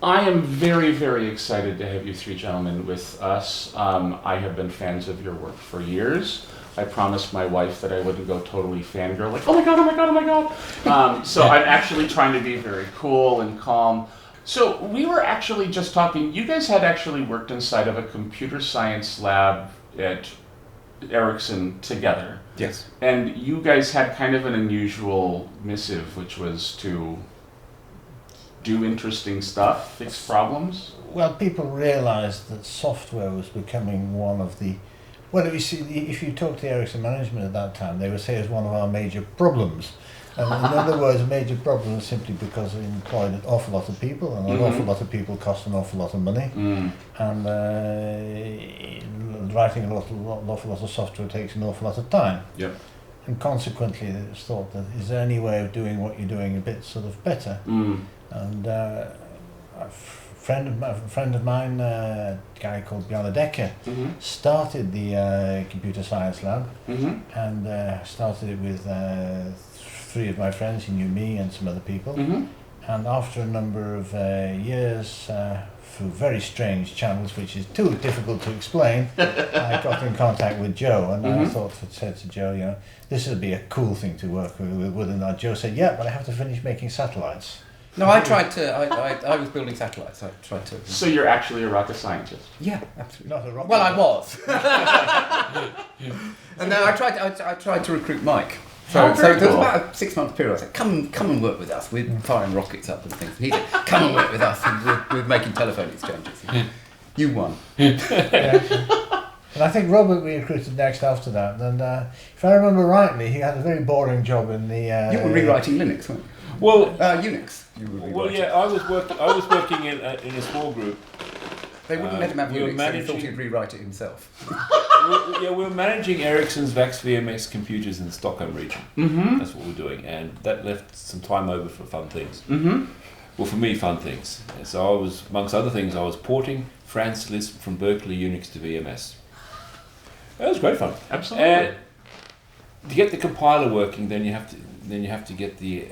I am very, very excited to have you three gentlemen with us. I have been fans of your work for years. I promised my wife that I wouldn't go totally fangirl, like, oh my god, oh my god, oh my god. So I'm actually trying to be very cool and calm. So we were actually just talking, you guys had actually worked inside of a computer science lab at Ericsson together. Yes. And you guys had kind of an unusual missive, which was to do interesting stuff, fix problems? Well, people realised that software was becoming one of the... Well, you see, if you talk to the Ericsson management at that time, they would say it was one of our major problems. And in other words, a major problem is simply because it employed an awful lot of people, and an awful lot of people cost an awful lot of money. And writing an awful lot of software takes an awful lot of time. Yep. And consequently, it was thought that, is there any way of doing what you're doing a bit sort of better? And a friend of mine, a guy called Bjarne Dekker, started the computer science lab, and started it with three of my friends. He knew me and some other people. And after a number of years, through very strange channels, which is too difficult to explain, I got in contact with Joe, and I said to Joe, you know, this would be a cool thing to work with. And Joe said, yeah, but I have to finish making satellites. No, I tried to. I was building satellites. I tried to. So you're actually a rocket scientist? Yeah, absolutely. Not a rocket. Well, I was. And then I tried to recruit Mike. So there was about a 6-month period. I said, "Come and work with us. We're firing rockets up and things." And he said, "Come and work with us. And we're making telephone exchanges." You won. And I think Robert we recruited next after that. And if I remember rightly, he had a very boring job in the. You were rewriting Linux, weren't you? Well, Unix. Well, yeah, I was working in a small group. They wouldn't let him have Unix, so he thought he'd rewrite it himself. we were managing Ericsson's VAX VMX computers in the Stockholm region. That's what we were doing, and that left some time over for fun things. Well, for me, fun things. And so I was, amongst other things, I was porting Franz Lisp from Berkeley Unix to VMS. That was great fun. Absolutely. And to get the compiler working, then you have to get the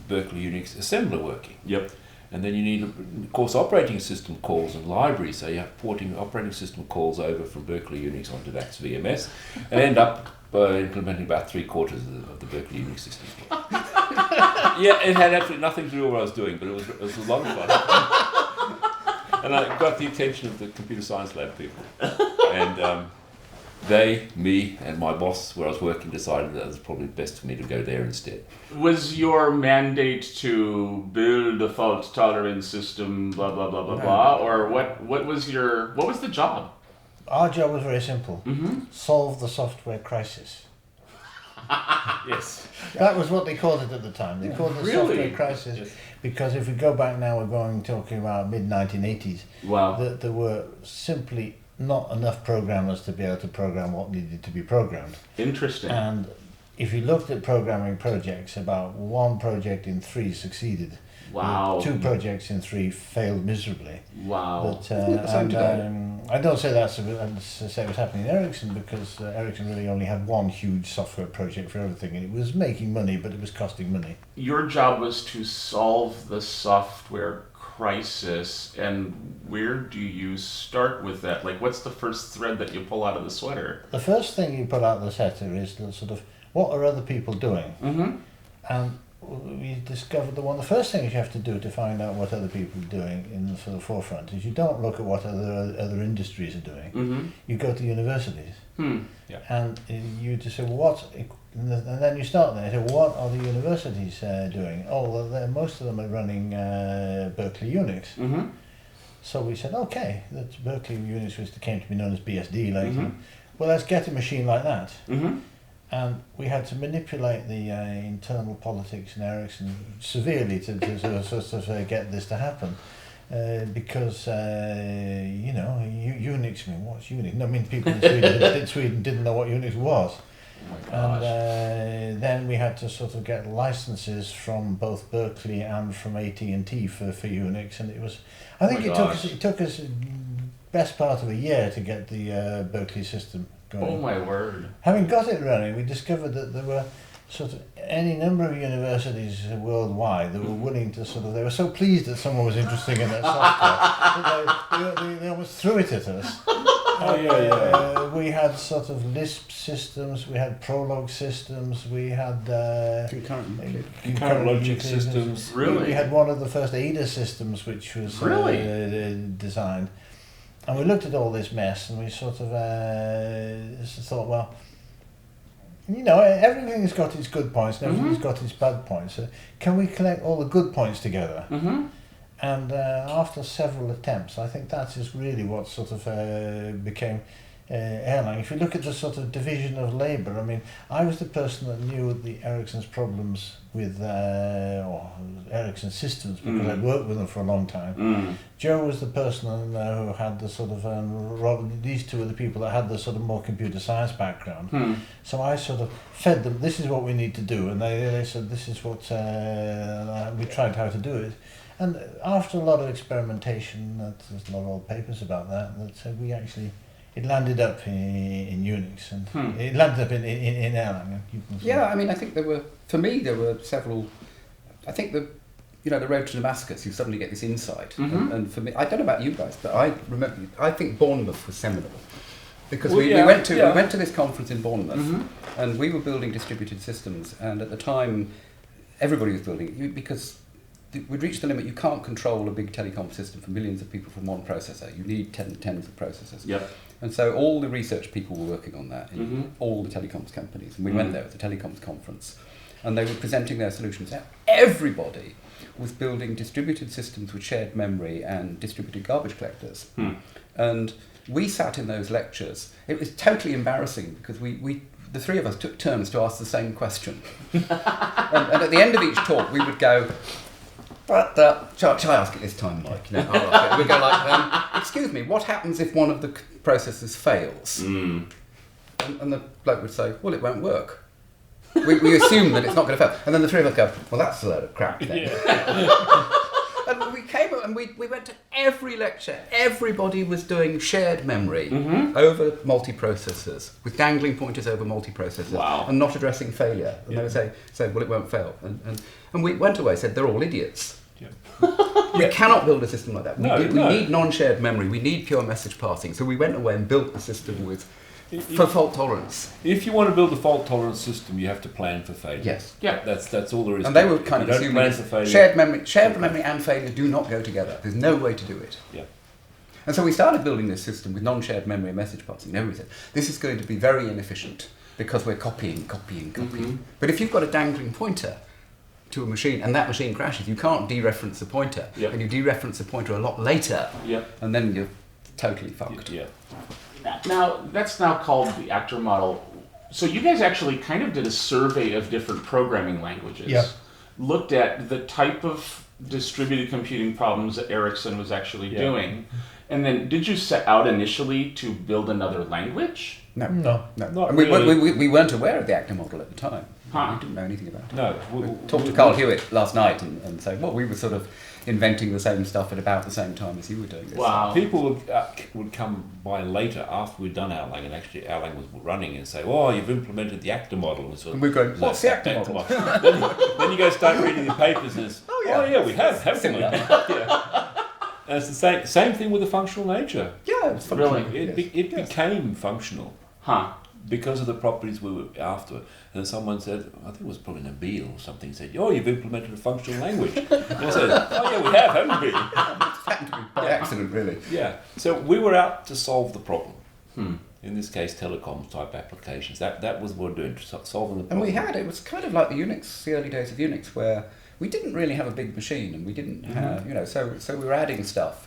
Berkeley Unix assembler working. Yep. And then you need, of course, operating system calls and libraries. So you have porting operating system calls over from Berkeley Unix onto VAX VMS, and end up implementing about 3/4 of the Berkeley Unix system. Yeah, it had absolutely nothing to do with what I was doing, but it was a lot of fun. And I got the attention of the computer science lab people, and they, me, and my boss, where I was working, decided that it was probably best for me to go there instead. Was your mandate to build a fault tolerant system, blah blah blah blah blah, or what was the job? Our job was very simple: solve the software crisis. Yes. That was what they called it at the time. They called it the software crisis because if we go back now, we're talking about mid-1980s. Wow. There were simply not enough programmers to be able to program what needed to be programmed. Interesting. And if you looked at programming projects, about 1 project in 3 succeeded. Wow. 2 projects in 3 failed miserably. Wow. But I don't say that's say what's happening in Ericsson, because Ericsson really only had 1 huge software project for everything, and it was making money, but it was costing money. Your job was to solve the software crisis, and where do you start with that? Like, what's the first thread that you pull out of the sweater? The first thing you pull out of the sweater is the sort of, what are other people doing? And we discovered that one of the first things you have to do to find out what other people are doing in the sort of forefront is you don't look at what other industries are doing. You go to universities. And you just say, well, and then you start there. You say, what are the universities doing? Oh, well, most of them are running Berkeley Unix. So we said, okay, that's Berkeley Unix, which came to be known as BSD later. Well, let's get a machine like that. And we had to manipulate the internal politics in Ericsson severely to sort of get this to happen. Because, you know, Unix, I mean, what's Unix? No, I mean, people in Sweden didn't know what Unix was. Oh my gosh. And then we had to sort of get licenses from both Berkeley and from AT&T for Unix, and it was, I think it took us best part of a year to get the Berkeley system going. Oh my word. Having got it running, we discovered that there were sort of any number of universities worldwide that were willing to they were so pleased that someone was interested in their software that they almost threw it at us. We had sort of Lisp systems, we had Prolog systems, we had Concurrent logic systems. Really? We had one of the first Ada systems which was designed. And we looked at all this mess and we sort of thought, well, everything's got its good points and everything's got its bad points. So can we collect all the good points together? And after several attempts, I think that is really what sort of became Erlang. If you look at the sort of division of labour, I mean, I was the person that knew the Ericsson's problems with Ericsson systems because I'd worked with them for a long time. Joe was the person who had the sort of, these two were the people that had the sort of more computer science background. So I sort of fed them, this is what we need to do, and they said, this is what, we tried how to do it. And after a lot of experimentation, there's a lot of old papers about that said we actually, it landed up in Unix and it landed up in Erlang. I mean, I think there were several, I think the road to Damascus, you suddenly get this insight. And for me, I don't know about you guys, but I think Bournemouth was seminal. Because we went to this conference in Bournemouth and we were building distributed systems, and at the time everybody was building, because we'd reached the limit. You can't control a big telecom system for millions of people from one processor. You need tens of processors. And so all the research people were working on that in all the telecoms companies. And we went there at the telecoms conference and they were presenting their solutions. Everybody was building distributed systems with shared memory and distributed garbage collectors. And we sat in those lectures. It was totally embarrassing because the three of us took turns to ask the same question. and at the end of each talk, we would go, shall I ask it this time, Mike? No, I'll ask it. We'd go like, excuse me, what happens if one of the processors fails? And the bloke would say, well, it won't work. We assume that it's not going to fail. And then the three of us go, well, that's a load of crap then. And we came up and we went to every lecture. Everybody was doing shared memory over multiprocessors, with dangling pointers over multiprocessors, and not addressing failure. And they would say, well, it won't fail. And we went away and said, they're all idiots. We cannot build a system like that. We need non-shared memory. We need pure message passing. So we went away and built the system for fault tolerance. If you want to build a fault tolerance system, you have to plan for failure. Yes. That's all there is. And they were kind of assuming shared memory and failure do not go together. There's no way to do it. And so we started building this system with non-shared memory and message passing. Everybody said, this is going to be very inefficient because we're copying. But if you've got a dangling pointer to a machine and that machine crashes, you can't dereference the pointer. And you dereference the pointer a lot later. And then you're totally fucked. Now, that's now called the actor model. So you guys actually kind of did a survey of different programming languages. Looked at the type of distributed computing problems that Ericsson was actually doing. And then did you set out initially to build another language? No. Not and really. we weren't aware of the actor model at the time. We didn't know anything about it. No. We talked to Carl Hewitt last night and said, well, we were sort of inventing the same stuff at about the same time as you were doing this. Wow. People would come by later after we'd done Erlang, and actually Erlang was running, and say, oh, you've implemented the actor model. And we're going, what's the actor model? then you go start reading the papers and it's, we have, haven't we? And it's the same thing with the functional nature. It's functional. Really? It became functional. Because of the properties we were after. And someone said, I think it was probably Nabil or something, said, oh, you've implemented a functional language. And I said, we have, haven't we? By accident, really. So we were out to solve the problem. In this case, telecoms type applications. That was what we were doing, solving the problem. And it was kind of like the early days of Unix, where we didn't really have a big machine, and we didn't have, so we were adding stuff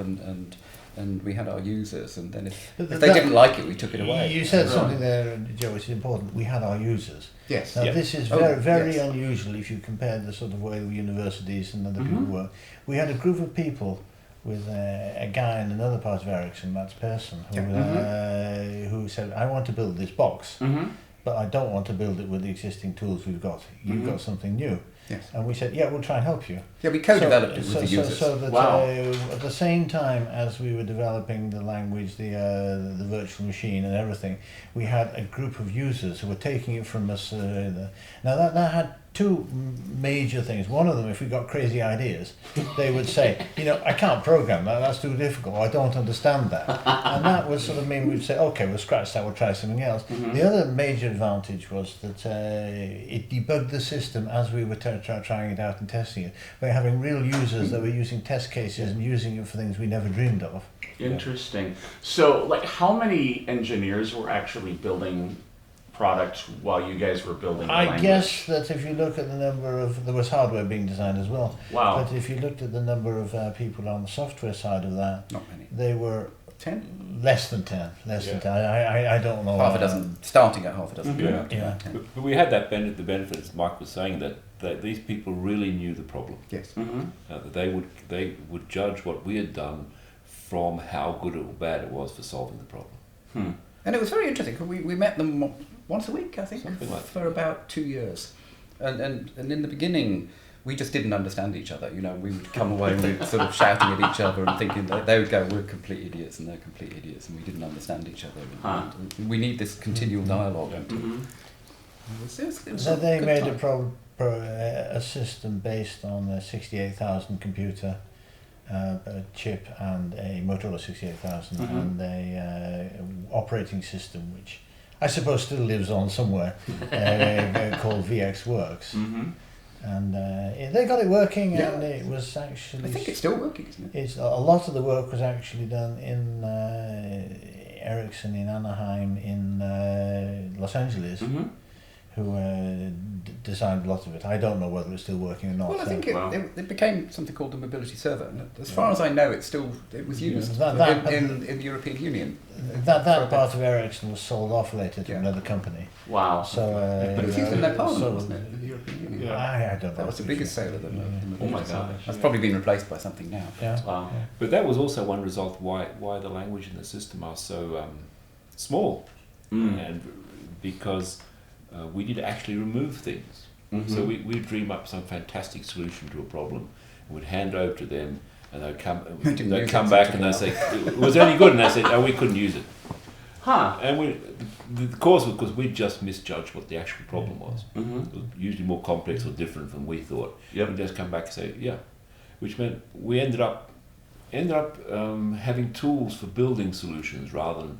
and we had our users, and then if they didn't like it, we took it away. You said something there, Joe, which is important. We had our users. Yes. Now this is very unusual if you compare the sort of way the universities and other people work. We had a group of people with a guy in another part of Ericsson, Mats Persson, who said, I want to build this box, but I don't want to build it with the existing tools we've got. You've got something new. Yes. And we said, yeah, we'll try and help you. Yeah, we co-developed it with the users. So that Wow. at the same time as we were developing the language, the virtual machine and everything, we had a group of users who were taking it from us. Now that had two major things. One of them, if we got crazy ideas, they would say, I can't program that, that's too difficult, I don't understand that. And that would sort of mean we'd say, okay, we'll scratch that, we'll try something else. The other major advantage was that it debugged the system as we were trying it out and testing it, by having real users that were using test cases and using it for things we never dreamed of. Interesting. So, like, how many engineers were actually building products while you guys were building the language? I guess that if you look at the number of, there was hardware being designed as well. Wow. But if you looked at the number of people on the software side of that, Not many. they were 10? less than 10. I don't know. Half a dozen, starting at half a dozen. Yeah. going up to Yeah. about 10. But we had the benefit, as Mike was saying, that these people really knew the problem. Yes. That they would judge what we had done from how good or bad it was for solving the problem. And it was very interesting, 'cause we met them once a week, I think, Something like for about 2 years. And in the beginning, we just didn't understand each other. We would come away and we'd sort of shouting at each other and thinking that they would go, we're complete idiots and they're complete idiots, and we didn't understand each other. And we need this continual dialogue. So they made a system based on a 68,000 computer, a chip and a Motorola 68,000 and a operating system which I suppose still lives on somewhere, called VxWorks. And they got it working, and it was actually... I think it's still working, isn't it? A lot of the work was actually done in Ericsson in Anaheim in Los Angeles, who designed a lot of it. I don't know whether it's still working or not. Well, I think it became something called the Mobility Server. And as far as I know, it was used in the European Union. That part of Ericsson was sold off later to another company. Wow. So, But it was used in their parliament, wasn't it? In the European Union. I don't know. That was the biggest sale of them. Oh my gosh. That's probably been replaced by something now. Yeah. Wow. But that was also one result why the language and the system are so small, and because we did actually remove things. So we dream up some fantastic solution to a problem, and we'd hand over to them, and they'd come back and they'd say, was it any good? And they said, we couldn't use it. And the cause was because we just misjudged what the actual problem was. It was usually more complex or different than we thought. And just come back and say, which meant we ended up having tools for building solutions rather than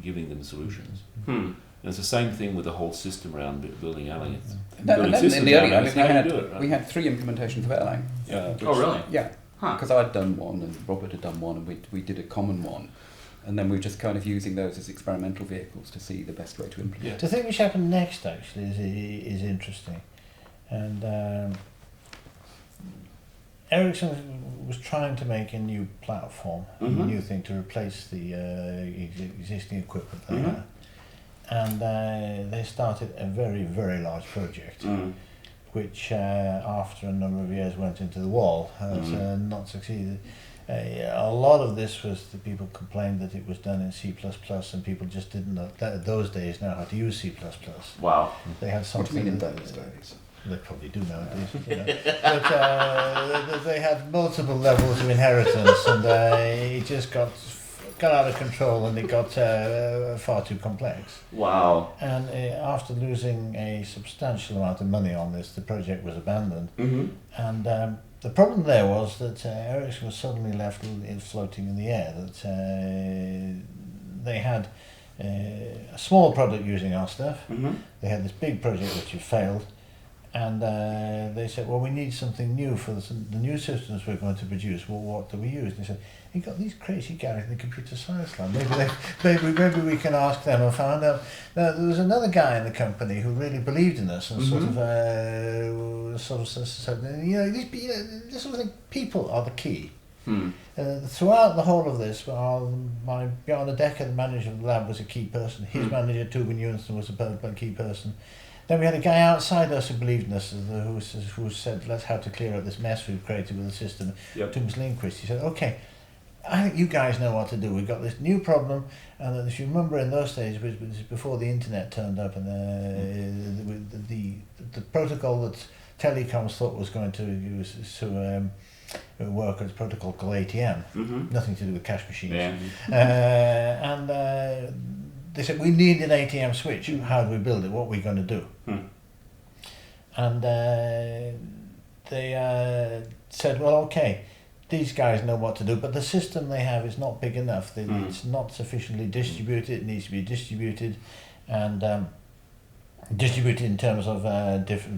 giving them solutions. And it's the same thing with the whole system around building Erlang. In the early we had 3 implementations of Erlang. Oh, really? Yeah. Because I'd done one and Robert had done one, and we did a common one. And then we were just kind of using those as experimental vehicles to see the best way to implement. The thing which happened next actually is interesting. And Ericsson was trying to make a new platform, a new thing to replace the existing equipment they had. And they started a very, very large project, which after a number of years went into the wall, has not succeeded. A lot of this was the people complained that it was done in C++, and people just didn't know, those days, know how to use C++. Wow. They had something. What do you mean in those days? They probably do nowadays. But they had multiple levels of inheritance, and it just got out of control, and it got far too complex. Wow. And after losing a substantial amount of money on this, the project was abandoned. And the problem there was that Ericsson was suddenly left floating in the air, that they had a small product using our stuff, they had this big project which had failed, and they said, well, we need something new for the new systems we're going to produce. Well, what do we use? And they said, you've got these crazy guys in the computer science lab. Maybe we can ask them. And found out there was another guy in the company who really believed in us and sort of said, this sort of thing, people are the key. Throughout the whole of this, beyond a decade, the manager of the lab was a key person. His manager, Tubin Ewanson, was a key person. Then we had a guy outside us who believed in us, who said, let's have to clear up this mess we've created with the system. Thomas Lindquist, he said, okay, I think you guys know what to do. We've got this new problem, and if you remember in those days, it was before the internet turned up, and the protocol that telecoms thought was going to use to work on a protocol called ATM, nothing to do with cash machines. Yeah. And they said, we need an ATM switch. How do we build it? What are we going to do? And they said, well, okay, these guys know what to do, but the system they have is not big enough. It's not sufficiently distributed. It needs to be distributed, and distributed in terms of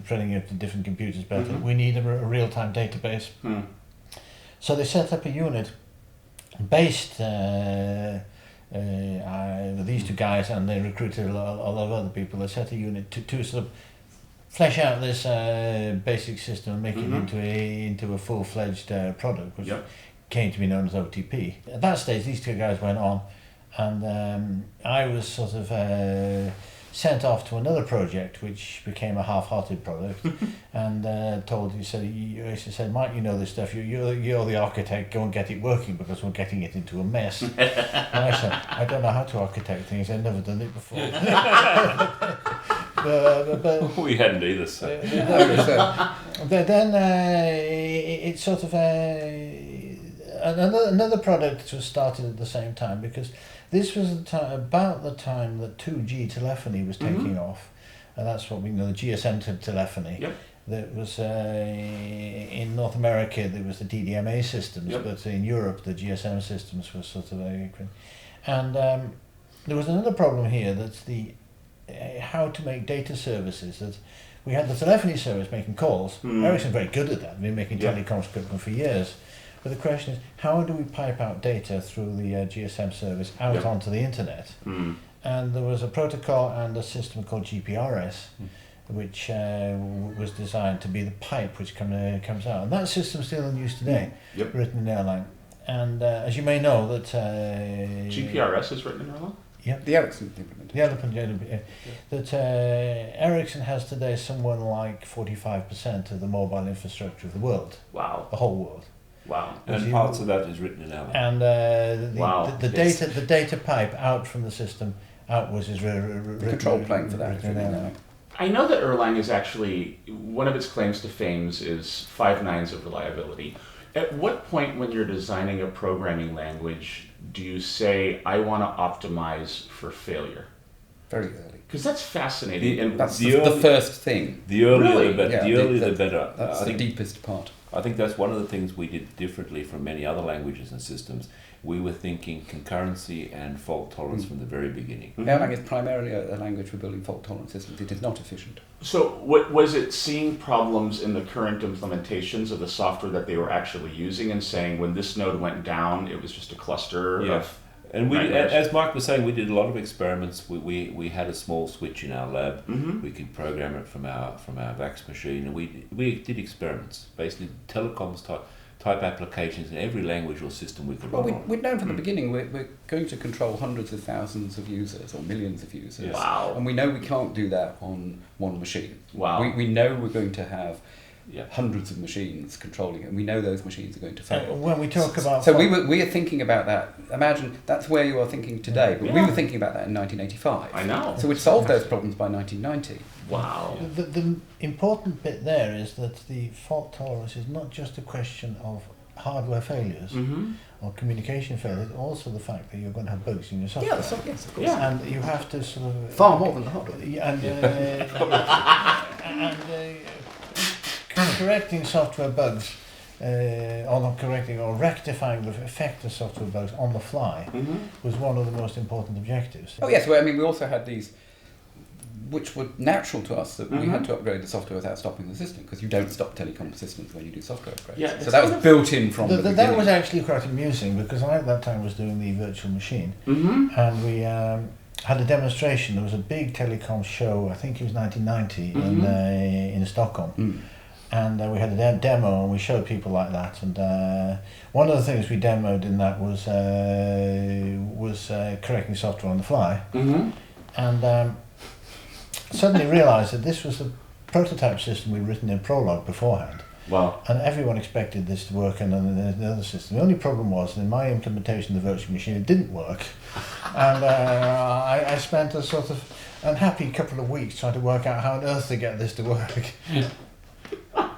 spreading it to different computers better. We need a real-time database. So they set up a unit based these two guys, and they recruited a lot of other people. They set a unit to sort of flesh out this basic system and make it into a full-fledged product, which came to be known as OTP. At that stage, these two guys went on, and I was sort of sent off to another project, which became a half-hearted product, and he said, Mike, you know this stuff. You're the architect. Go and get it working, because we're getting it into a mess. And I said, I don't know how to architect things. I've never done it before. But we hadn't either, so. But then it sort of another product was started at the same time, because this was about the time that 2G telephony was taking off, and that's what we know, the GSM telephony. That was in North America there was the DDMA systems, but in Europe the GSM systems were sort of and there was another problem here, that's the how to make data services. That we had the telephony service making calls. Ericsson's very good at that. We've been making telecoms equipment for years. But the question is, how do we pipe out data through the GSM service out onto the internet? And there was a protocol and a system called GPRS, which was designed to be the pipe which comes out. And that system's still in use today, written in Erlang. And as you may know, that GPRS is written in Erlang? The Ericsson implementation. That Ericsson has today somewhere like 45% of the mobile infrastructure of the world. Wow. The whole world. Wow. And parts of that is written in Erlang. And the data pipe out from the system outwards is the control plane for that is written in Erlang. I know that Erlang is actually, one of its claims to fame is 5 nines of reliability. At what point when you're designing a programming language do you say, I want to optimize for failure? Very early. Because that's fascinating. That's the first thing. The earlier Really? the better. That's the deepest part. I think that's one of the things we did differently from many other languages and systems. We were thinking concurrency and fault tolerance from the very beginning. Erlang is primarily a language for building fault-tolerant systems. It is not efficient. So was it seeing problems in the current implementations of the software that they were actually using and saying when this node went down, it was just a cluster of... And we, as Mike was saying, we did a lot of experiments. We had a small switch in our lab. We could program it from our VAX machine, and we did experiments, basically telecoms type applications in every language or system we could run on. We'd known from the beginning we're going to control hundreds of thousands of users or millions of users. Wow. And we know we can't do that on one machine. Wow. We know we're going to have hundreds of machines controlling it, and we know those machines are going to fail. When we talk about... So we are thinking about that. Imagine that's where you are thinking today, but we were thinking about that in 1985. I know. So we'd solved those problems by 1990. Wow. The important bit there is that the fault tolerance is not just a question of hardware failures or communication failures, also the fact that you're going to have bugs in your software. Yes, of course. Yeah. And you have to sort of... Far more than the hardware. Correcting software bugs, or not correcting, or rectifying the effect of software bugs on the fly was one of the most important objectives. Oh yes, well, I mean we also had these, which were natural to us, that we had to upgrade the software without stopping the system, because you don't stop telecom systems when you do software upgrades. Yeah, so that was built in from the beginning. That was actually quite amusing, because I at that time was doing the virtual machine, and we had a demonstration. There was a big telecom show, I think it was 1990 in Stockholm. And we had a demo, and we showed people like that. And one of the things we demoed in that was correcting software on the fly. And suddenly realised that this was a prototype system we'd written in Prolog beforehand. Wow. And everyone expected this to work in another system. The only problem was, in my implementation of the virtual machine, it didn't work. And I spent a sort of unhappy couple of weeks trying to work out how on earth to get this to work.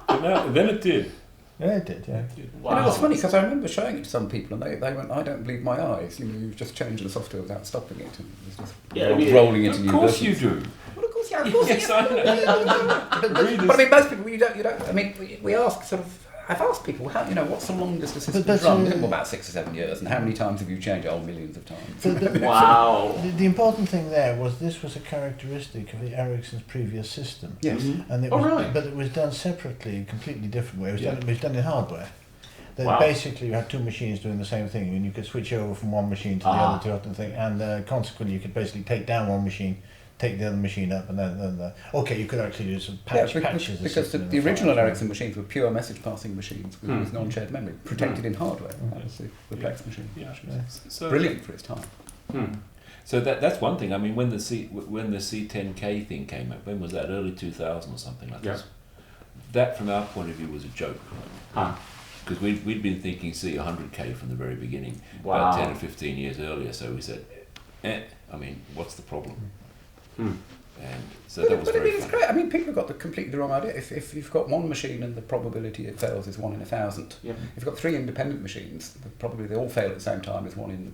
Then it did. Yeah, it did, yeah. Wow. And it was funny because I remember showing it to some people and they went, I don't believe my eyes. You've just changed the software without stopping it. And it was just rolling into new Of course you versions. do. Well, of course, yeah, of course. Yes, I know. But I mean, most people, you don't. I mean, we ask sort of. I've asked people, how, what's the longest a system's run? Well, about 6 or 7 years. And how many times have you changed it? Oh, millions of times. Wow. The important thing there was this was a characteristic of the Ericsson's previous system. Yes. And it Oh, was, really? But it was done separately, a completely different way. It was done in hardware. That Wow. basically you had two machines doing the same thing, and you could switch over from one machine to the other to other thing, and consequently you could basically take down one machine, take the other machine up, and then okay, you could actually do some patches. Because the original Ericsson machines were pure message passing machines with non-shared memory, protected in hardware. That was the Plex machine. Yeah. Which was So, brilliant for its time. So that's one thing. I mean, when the C10K thing came up, when was that? Early 2000 or something like this. That, from our point of view, was a joke. Because we'd been thinking C100K from the very beginning, about 10 or 15 years earlier. So we said, I mean, what's the problem? And so that was very it's funny. great. I mean, people have got completely the wrong idea. If you've got one machine and the probability it fails is 1 in 1,000, Yep. if you've got 3 independent machines, probably they all fail at the same time is 1 in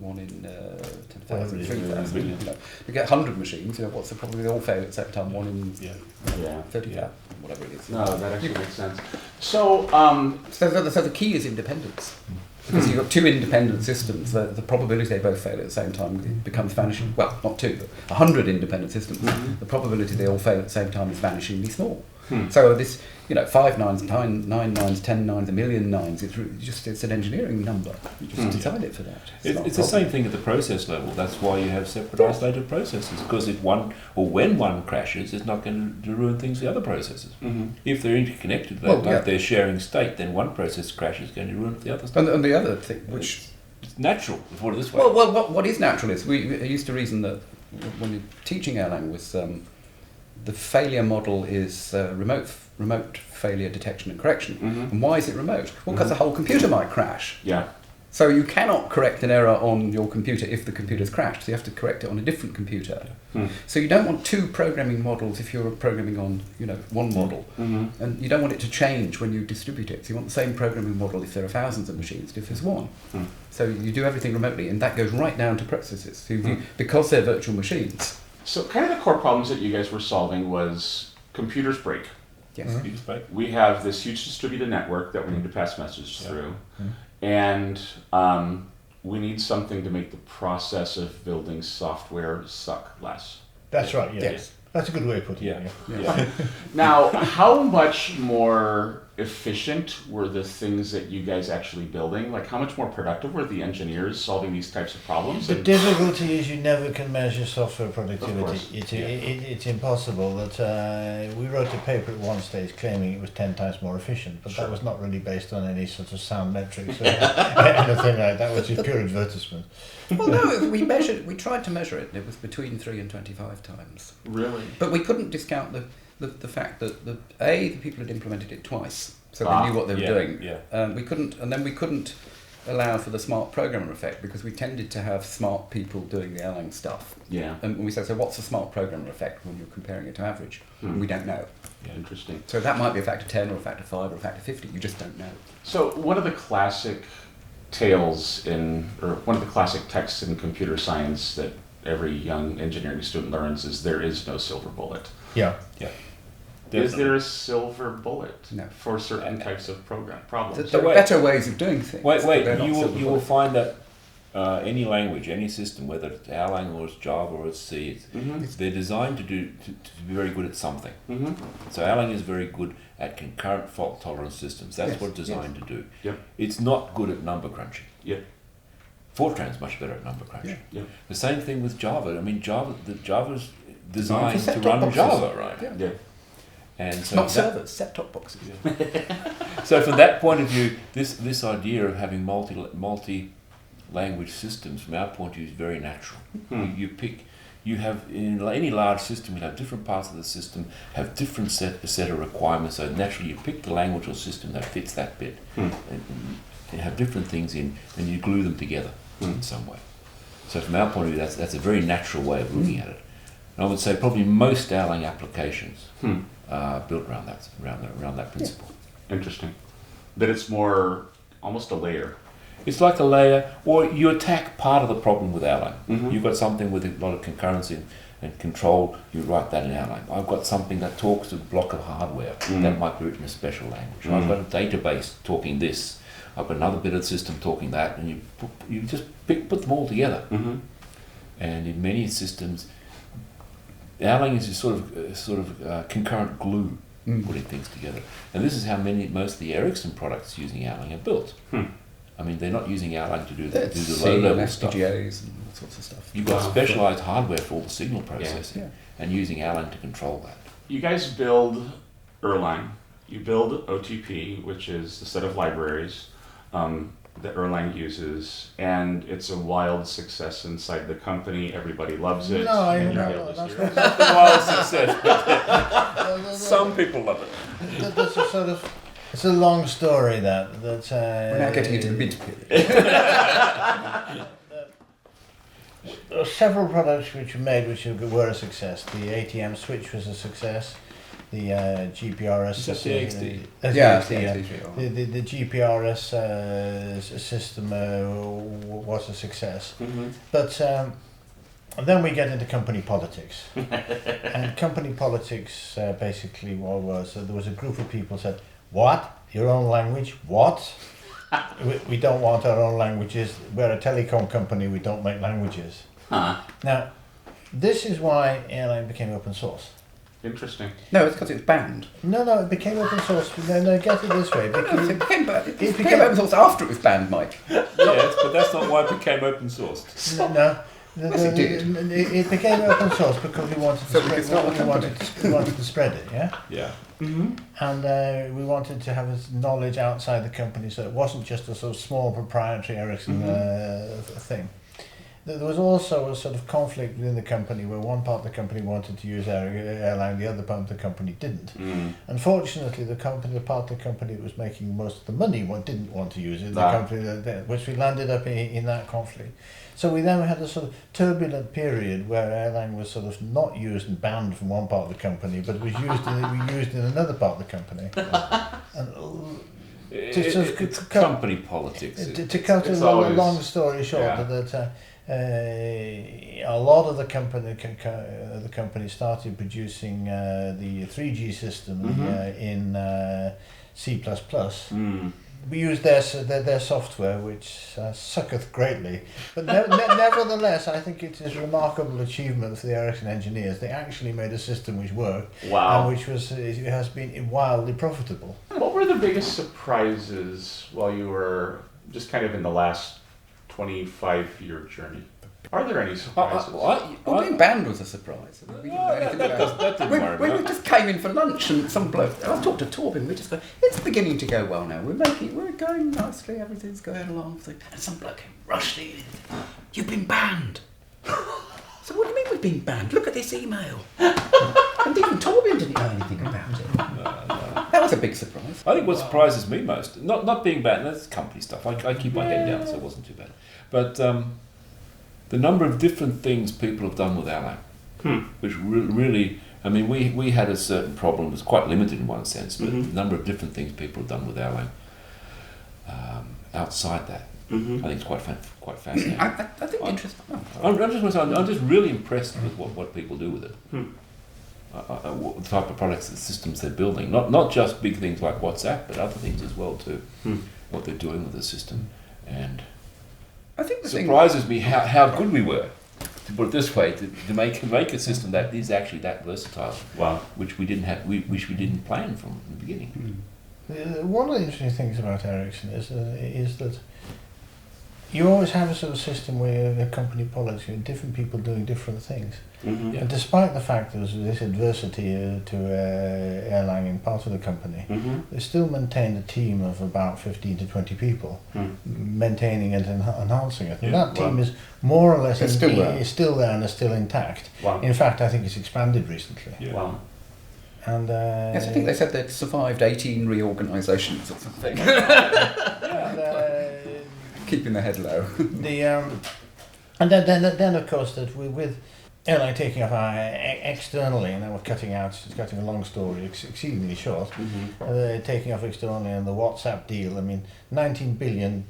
10,000, 3,000. You get 100 machines. What's the probability they all fail at the same time? 1 in 30,000, whatever it is. No, that actually makes sense. So, So the key is independence. Because you've got 2 independent systems, the probability they both fail at the same time becomes vanishing. Well, not 2, but 100 independent systems. The probability they all fail at the same time is vanishingly small. So this, 5 nines, 9 nines, 10 nines, 1,000,000 nines. It's an engineering number. You just design it for that. It's the same thing at the process level. That's why you have separate isolated processes. Because when one crashes, it's not going to ruin things for the other processes. If they're interconnected, they're sharing state, then one process crashes is going to ruin the other stuff. And the other thing, which it's natural. Put it this way. well, what is natural is we used to reason that when you're teaching Erlang was the failure model is remote failure detection and correction. And why is it remote? Well, because the whole computer might crash. yeah. So you cannot correct an error on your computer if the computer's crashed. So you have to correct it on a different computer. So you don't want 2 programming models if you're programming on one model, and you don't want it to change when you distribute it. So you want the same programming model if there are thousands of machines, if there's one. So you do everything remotely, and that goes right down to processes. So because they're virtual machines. So kind of the core problems that you guys were solving was computers break. Yes. We have this huge distributed network that we need to pass messages through, and we need something to make the process of building software suck less. That's right, yeah. Yes. That's a good way of putting it. Yeah. Now, how much more efficient were the things that you guys actually building? Like, how much more productive were the engineers solving these types of problems? The difficulty is you never can measure software productivity. Of course. It's impossible. That we wrote a paper at one stage claiming it was 10 times more efficient, but that was not really based on any sort of sound metrics or anything like that. That was just pure advertisement. Well, no, we tried to measure it, and it was between 3 and 25 times. Really? But we couldn't discount the fact that the people had implemented it twice, so they knew what they were doing. Yeah. We couldn't allow for the smart programmer effect because we tended to have smart people doing the Erlang stuff. Yeah. And we said, so what's the smart programmer effect when you're comparing it to average? And we don't know. Yeah, interesting. So that might be a factor 10 or a factor 5 or a factor 50. You just don't know. So one of the classic tales or one of the classic texts in computer science that every young engineering student learns is there is no silver bullet. Yeah. Yeah. Is there a silver bullet No. for certain types of problems? There are better ways of doing things. Wait, but they're not you silver will bullets. find that any language, any system, whether it's Erlang or it's Java or it's C, they're designed to be very good at something. So Erlang is very good at concurrent fault tolerant systems. That's what it's designed to do. Yep. It's not good at number crunching. Yep. Fortran's much better at number crunching. Yep. The same thing with Java. I mean, Java's designed For to set-top run boxes. Java, right? Yeah. Yeah. And so Not servers, set-top boxes. So from that point of view, this idea of having multi-language systems, from our point of view, is very natural. You have in any large system, you have different parts of the system have different set of requirements. So naturally, you pick the language or system that fits that bit, and you have different things in, and you glue them together in some way. So from our point of view, that's a very natural way of looking at it. And I would say probably most Erlang applications are built around that principle. Interesting. That it's more almost a layer. It's like a layer, or you attack part of the problem with Erlang. Mhm. You've got something with a lot of concurrency and control, you write that in Erlang. I've got something that talks to a block of hardware, that might be written in a special language. I've got a database talking this, I've got another bit of the system talking that, and you just put them all together. Mm-hmm. And in many systems, Erlang is a sort of concurrent glue, putting things together. And this is how most of the Ericsson products using Erlang are built. I mean, they're not using Erlang to do the low-level stuff. FPGAs and all sorts of stuff. You've got specialized hardware for all the signal processing, and using Erlang to control that. You guys build Erlang. You build OTP, which is the set of libraries that Erlang uses, and it's a wild success inside the company. Everybody loves it. No, and you're no, able to that's hear it. Not a wild success, but some people love it. That's a sort of, it's a long story that We're now getting into the mid period. there were several products which were made which were a success. The ATM switch was a success. The GPRS Is that the XD? The GPRS system was a success. Mm-hmm. But then we get into company politics. And company politics basically what was, there was a group of people said, what? Your own language? What? We don't want our own languages. We're a telecom company, we don't make languages. Huh. Now, this is why Erlang became open source. Interesting. No, it's because it's banned. No, it became open source. No, get it this way. No, it became became- open source after it was banned, Mike. Yes, but that's not why it became open source. No. Yes, it did. It became open source because we wanted to So we spread. could start a We company. wanted to spread it, yeah. Yeah. Mm-hmm. And we wanted to have this knowledge outside the company, so it wasn't just a sort of small proprietary Ericsson thing. There was also a sort of conflict within the company where one part of the company wanted to use Erlang, the other part of the company didn't. Unfortunately, the part of the company that was making most of the money didn't want to use it, the company which we landed up in that conflict. So we then had a sort of turbulent period where Erlang was sort of not used and banned from one part of the company, but was used in another part of the company. And, It's company politics. to cut it's a always- long story short, that a lot of the company started producing the 3G system in C++. We used their software, which sucketh greatly. But nevertheless, I think it is a remarkable achievement for the Ericsson engineers. They actually made a system which worked, Wow. and which has been wildly profitable. What were the biggest surprises while you were just kind of in the last 25-year journey? Are there any surprises? Well, being banned was a surprise. We didn't know anything about it. didn't worry We about. just came in for lunch and some bloke, I talked to Torben, we just go, it's beginning to go well now, we're going nicely, everything's going along. And some bloke came rushing in, you've been banned. So what do you mean we've been banned? Look at this email. And even Torben didn't know anything about it. That was a big surprise. I think what surprises me most, not being bad, that's company stuff. I keep my head down, so it wasn't too bad. But the number of different things people have done with Erlang, which really, I mean, we had a certain problem. It was quite limited in one sense, but the number of different things people have done with Erlang outside that, I think it's quite fascinating. I think interesting. I'm just really impressed with what people do with it. What the type of products, the systems they're building, not just big things like WhatsApp, but other things as well too. What they're doing with the system, and I think it surprises me how good we were, to put it this way, to make a system that is actually that versatile. Wow. Which we didn't have, which we didn't plan from the beginning. One of the interesting things about Ericsson is that you always have a sort of system where a company policy and different people doing different things. Mm-hmm. And despite the fact there's this adversity to Erlang in part of the company, they still maintained a team of about 15 to 20 people, maintaining it and enhancing it. And that team is more or less It's still there. is still there and is still intact. Wow. In fact, I think it's expanded recently. Yeah. Wow. And Yes, I think they said they'd survived 18 reorganisations or something. Keeping their head low. and then of course that with Erlang taking off externally, and then we're cutting a long story exceedingly short, taking off externally, and the WhatsApp deal, I mean, $19 billion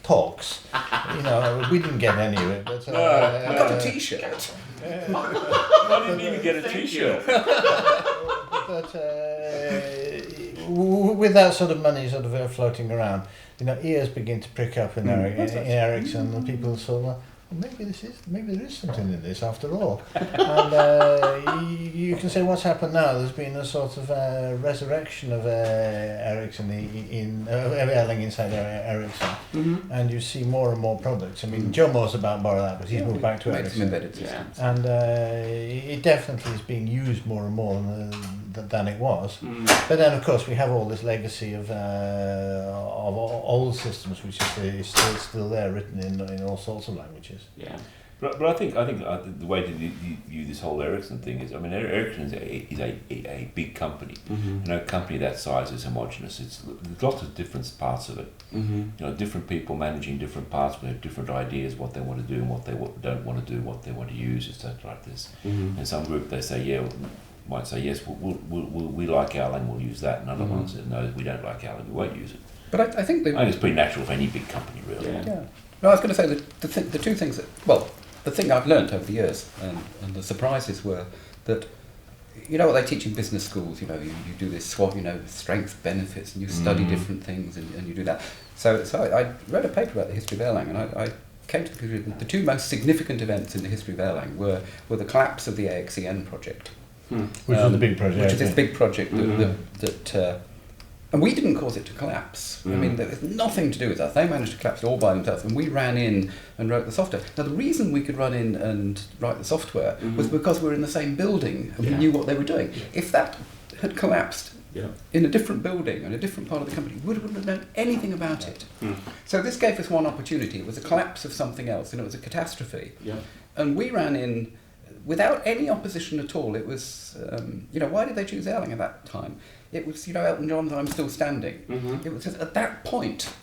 talks. You know, we didn't get any of it, but... I got a T-shirt. I didn't even get a T-shirt. But with that sort of money sort of floating around, you know, ears begin to prick up in Ericsson, and people sort of, well, maybe there is something in this after all. And you can say what's happened now. There's been a sort of resurrection of Ericsson Erlang inside Ericsson, and you see more and more products. I mean, Joe Moore's about to borrow that, but he's moved back to Ericsson. Embedded systems. And it definitely is being used more and more than it was. But then, of course, we have all this legacy of old systems, which is still there, written in all sorts of languages. Yeah. But I think the way to view this whole Ericsson thing is, I mean, Ericsson is a big company. You know, a company that size is homogenous. There's lots of different parts of it. You know, different people managing different parts. We have different ideas what they want to do and what they don't want to do, what they want to use, etc. like this. And some group they say might say yes, we like Erlang, we'll use that. And other ones say no, we don't like Erlang, we won't use it. But I think it's pretty natural for any big company, really. Yeah. No, I was going to say that the two things that, well, the thing I've learnt over the years, and the surprises were that, you know what they teach in business schools, you know, you do this SWOT, you know, strengths, benefits, and you study different things, and you do that. So I read a paper about the history of Erlang, and I came to the conclusion that the two most significant events in the history of Erlang were the collapse of the AXEN project. Which was the big project. Which is this big project that and we didn't cause it to collapse. I mean, there's nothing to do with us. They managed to collapse it all by themselves, and we ran in and wrote the software. Now, the reason we could run in and write the software was because we were in the same building and we knew what they were doing. If that had collapsed in a different building, in a different part of the company, we wouldn't have known anything about it. So this gave us one opportunity. It was a collapse of something else, and it was a catastrophe. And we ran in without any opposition at all. It was, you know, why did they choose Erlang at that time? It was, you know, Elton John's I'm Still Standing. It was just, at that point,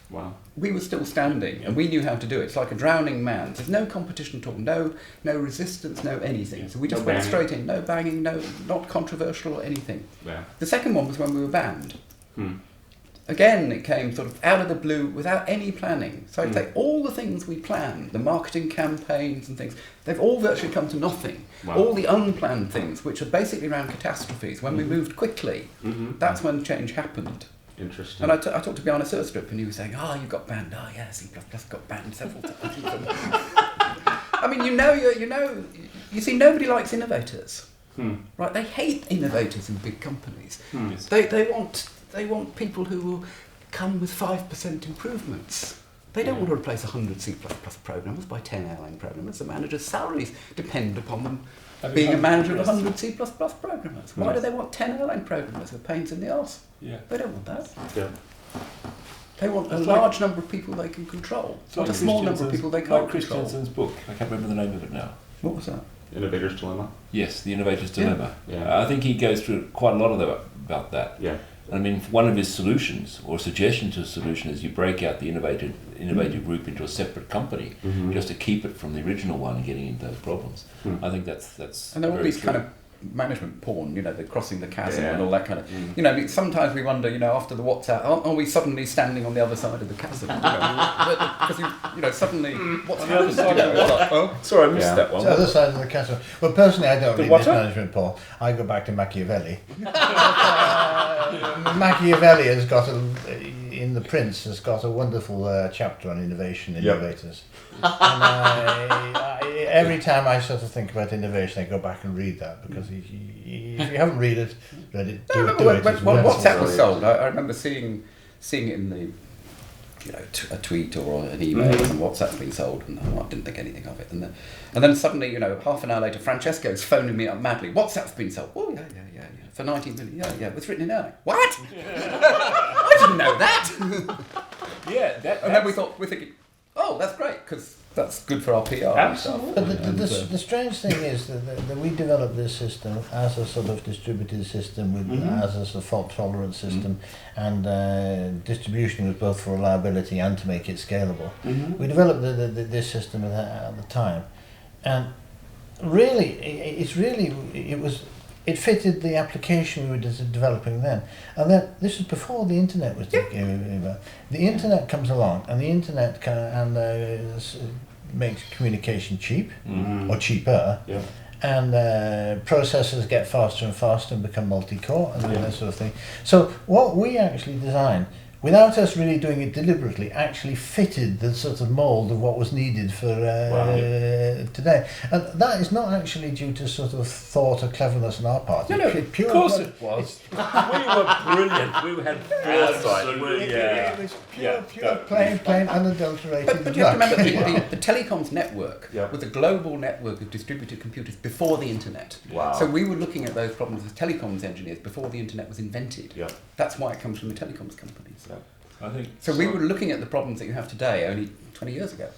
we were still standing, and we knew how to do it. It's like a drowning man. There's no competition at all, no resistance, no anything. So we just went straight in, no banging, not controversial or anything. The second one was when we were banned. Again, it came sort of out of the blue without any planning. So I'd say all the things we planned, the marketing campaigns and things, they've all virtually come to nothing. All the unplanned things, which are basically around catastrophes, when we moved quickly, that's when change happened. Interesting. And I talked to Bjarne Sørstrup, and he was saying, you got banned. C++ got banned several times. I mean, you see, nobody likes innovators. Right? They hate innovators in big companies. They want people who will come with 5% improvements. They don't want to replace 100 C++ programmers by 10 Erlang programmers. The manager's salaries depend upon them being a manager of 100 C++ programmers. Why do they want 10 Erlang programmers with pains in the arse? They don't want that. They want a large number of people they can control, not a small number of people they can't control. Christensen's book, I can't remember the name of it now. What was that? Innovators Dilemma? Yes, the Innovators Dilemma. Yeah. I think he goes through quite a lot of about that. Yeah. I mean, one of his solutions, or suggestion to a solution, is you break out the innovative group into a separate company, just to keep it from the original one and getting into those problems. I think that's and there are all these kind of management porn, you know, the crossing the chasm and all that kind of, you know, sometimes we wonder, you know, after the WhatsApp, are we suddenly standing on the other side of the chasm? Because you know, suddenly, what's the other side? Sorry, I missed that one. The other side of the chasm. Well, personally, I don't read this management porn. I go back to Machiavelli. Machiavelli has got in The Prince has got a wonderful chapter on innovation, innovators. And every time I sort of think about innovation, I go back and read that, because if you haven't read it, do it. When WhatsApp was sold, I remember seeing it in the, you know, a tweet or an email, and WhatsApp's been sold, and I didn't think anything of it. And then suddenly, you know, half an hour later, Francesco's phoning me up madly. WhatsApp's been sold. Oh yeah. For 19 million. Yeah. It's written in Erlang. What? I didn't know that. And then we're thinking, oh, that's great, because that's good for our PR. Absolutely. But the strange thing is that we developed this system as a sort of distributed system, as a sort of fault-tolerant system, and distribution was both for reliability and to make it scalable. We developed this system at the time, and it fitted the application we were developing then. And then this was before the internet was the internet comes along, and the internet makes communication cheap or cheaper. Yeah. And processors get faster and faster and become multi-core and that sort of thing. So what we actually designed, without us really doing it deliberately, actually fitted the sort of mould of what was needed for today. And that is not actually due to sort of thought or cleverness on our part. No, Pure of course it was. We were brilliant. We had foresight. It was pure, plain, unadulterated. But you have to remember, the telecoms network Yeah. was a global network of distributed computers before the internet. Wow. So we were looking at those problems as telecoms engineers before the internet was invented. Yeah. That's why it comes from the telecoms companies. Yeah. I think So we were looking at the problems that you have today only 20 years ago.